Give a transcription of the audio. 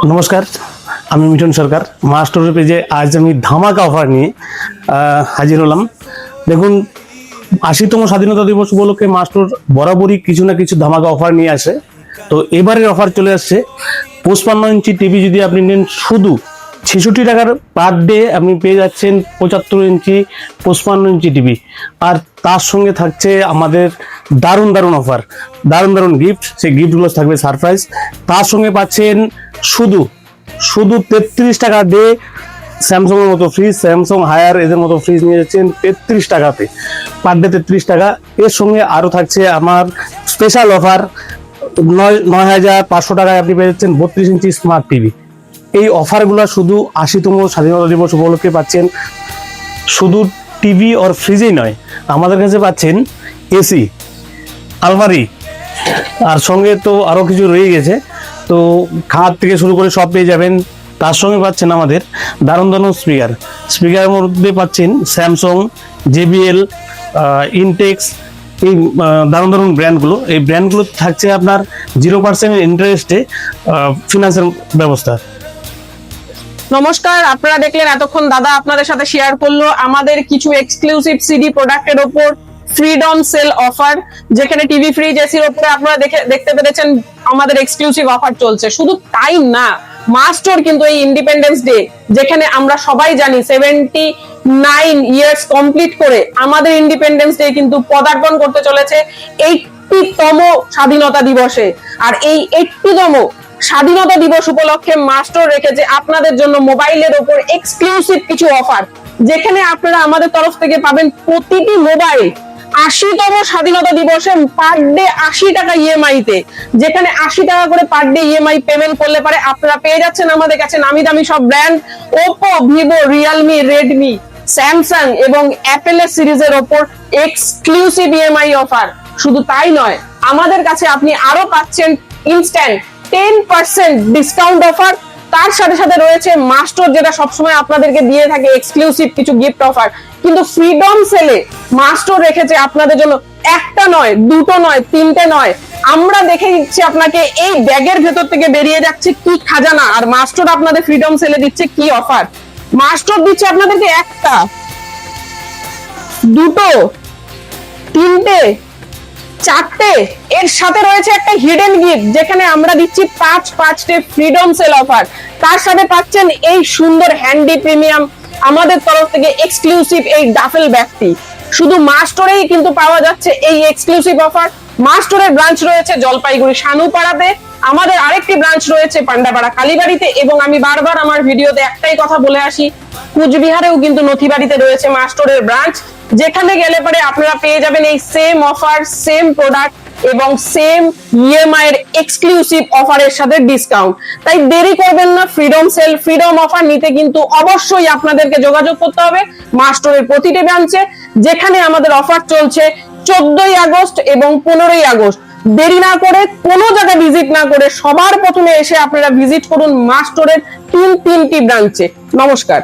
নমস্কার, আমি মিঠুন সরকার। মাস্টার পেজে আজ আমি ধামাকা অফার নিয়ে হাজির হলাম। দেখুন, ৮০তম স্বাধীনতা দিবস উপলক্ষে মাস্টার বরাবরই কিছু না কিছু ধামাকা অফার নিয়ে আসে। তো এবারের অফার চলে আসছে ৫৫ ইঞ্চি টিভি যদি আপনি নেন শুধু ৬৬ টাকার পার ডে আপনি পেয়ে যাচ্ছেন ৭৫ ইঞ্চি ৫৫ ইঞ্চি টিভি। আর তার সঙ্গে থাকছে আমাদের দারুণ দারুণ অফার, দারুণ দারুণ গিফট। সেই গিফটগুলো থাকবে সারপ্রাইজ। তার সঙ্গে পাচ্ছেন শুধু শুধু ৩৩ টাকা দিয়ে স্যামসং এর মতো ফ্রিজ, স্যামসং হায়ার এদের মতো ফ্রিজ নিয়ে যাচ্ছেন ৩৩ টাকাতে, পার ডে ৩৩ টাকা। এর সঙ্গে আরও থাকছে আমার স্পেশাল অফার, ৯,৫০০ টাকায় আপনি পেয়ে যাচ্ছেন ৩২ ইঞ্চি স্মার্ট টিভি। এই অফারগুলো শুধু ৮০তম স্বাধীনতা দিবস উপলক্ষে পাচ্ছেন। শুধু টিভি আর ফ্রিজেই নয়, আমাদের কাছে পাচ্ছেন এসি, আলমারি, আর সঙ্গে তো আরও কিছু রয়ে গেছে। তো খাট থেকে শুরু করে সব পেয়ে যাবেন। তার সঙ্গে পাচ্ছেন আমাদের দারুণ দারুণ স্পিকারের মধ্যে পাচ্ছেন স্যামসং, জেবিএল, ইনটেক্স, এই দারুণ দারুণ ব্র্যান্ডগুলো। এই ব্র্যান্ডগুলো থাকছে আপনার 0% ইন্টারেস্টে ফিনান্সের ব্যবস্থা। নমস্কার, আপনারা দেখলেন এতক্ষণ দাদা আপনাদের সাথে শেয়ার করলো আমাদের কিছু এক্সক্লুসিভ সিডি প্রোডাক্টের উপর ফ্রিডম সেল অফার, যেখানে টিভি, ফ্রিজ, এসির উপরে আপনারা দেখতে পেরেছেন আমাদের এক্সক্লুসিভ অফার চলছে। শুধু তাই না, মাস্টার কিন্তু এই ইন্ডিপেন্ডেন্স ডে, যেখানে আমরা সবাই জানি 79 ইয়ার্স কমপ্লিট করে আমাদের ইন্ডিপেন্ডেন্স ডে কিন্তু পদার্পণ করতে চলেছে 80তম স্বাধীনতা দিবসে। আর এই 80তম স্বাধীনতা দিবস উপলক্ষে মাস্টার রেখেছে আপনাদের জন্য মোবাইলের উপর এক্সক্লুসিভ কিছু অফার, যেখানে আপনারা আমাদের তরফ থেকে পাবেন প্রতিটি মোবাইল ৮০তম স্বাধীনতা দিবসে পার ডে ৮০ টাকা ইএমআই তে, যেখানে ৮০ টাকা করে পার ডে ইএমআই পেমেন্ট করলে পারে আপনারা পেয়ে যাচ্ছেন আমাদের কাছে নামি দামি সব brand Oppo, Vivo, Realme, Redmi, Samsung এবং অ্যাপেলের সিরিজের ওপর এক্সক্লুসিভ ইএমআই অফার। শুধু তাই নয়, আমাদের কাছে আপনি আরো পাচ্ছেন ইনস্ট্যান্ট 10% ডিসকাউন্ট অফার। তার সাথে সাথে রয়েছে মাস্টার, যেটা সবসময় আপনাদেরকে দিয়ে থাকে এক্সক্লুসিভ কিছু গিফট অফার। কিন্তু ফ্রিডম সেলে মাস্টার রেখেছে আপনাদের জন্য একটা নয়, দুটো নয়, তিনটে নয়, আমরা দেখে দিচ্ছি আপনাকে এই ব্যাগের ভেতর থেকে বেরিয়ে যাচ্ছে কি খাজানা। আর মাস্টার আপনাদের ফ্রিডম সেলে দিচ্ছে কি অফার। মাস্টার দিচ্ছে আপনাদেরকে একটা, দুটো, তিনটে, চারটে, এর সাথে রয়েছে একটা হিডেন গিফট, যেখানে আমরা দিচ্ছি 5টে ফ্রিডম সেল অফার। তার সাথে পাচ্ছেন এই সুন্দর হ্যান্ডি প্রিমিয়াম আমাদের তরফ থেকে এক্সক্লুসিভ এই ডাফেল ব্যাগটি। শুধু মাস্টারেই কিন্তু পাওয়া যাচ্ছে এই এক্সক্লুসিভ অফার। মাস্টারের ব্রাঞ্চ রয়েছে জলপাইগুড়ি শানুপাড়াতে, আমাদের আরেকটি ব্রাঞ্চ রয়েছে পান্ডাপাড়া কালীবাড়িতে, এবং আমি বারবার আমার ভিডিওতে একটাই কথা বলে আসি, কুচবিহারেও কিন্তু নথিবাড়িতে রয়েছে মাস্টারের ব্রাঞ্চ, যেখানে গেলে পরে আপনারা পেয়ে যাবেন এই সেম অফার, সেম প্রোডাক্ট এবং সেম ইএমআই এর এক্সক্লুসিভ অফারের সাথে ডিসকাউন্ট। তাই দেরি করবেন না, ফ্রিডম সেল, ফ্রিডম অফার নিতে কিন্তু অবশ্যই আপনাদেরকে যোগাযোগ করতে হবে মাস্টারের প্রতিটি ব্রাঞ্চে, যেখানে আমাদের অফার চলছে 14ই আগস্ট এবং 15ই আগস্ট। দেরি না করে, কোনো জায়গায় ভিজিট না করে, সবার প্রথমে এসে আপনারা ভিজিট করুন মাস্টারের তিনটি ব্রাঞ্চে। নমস্কার।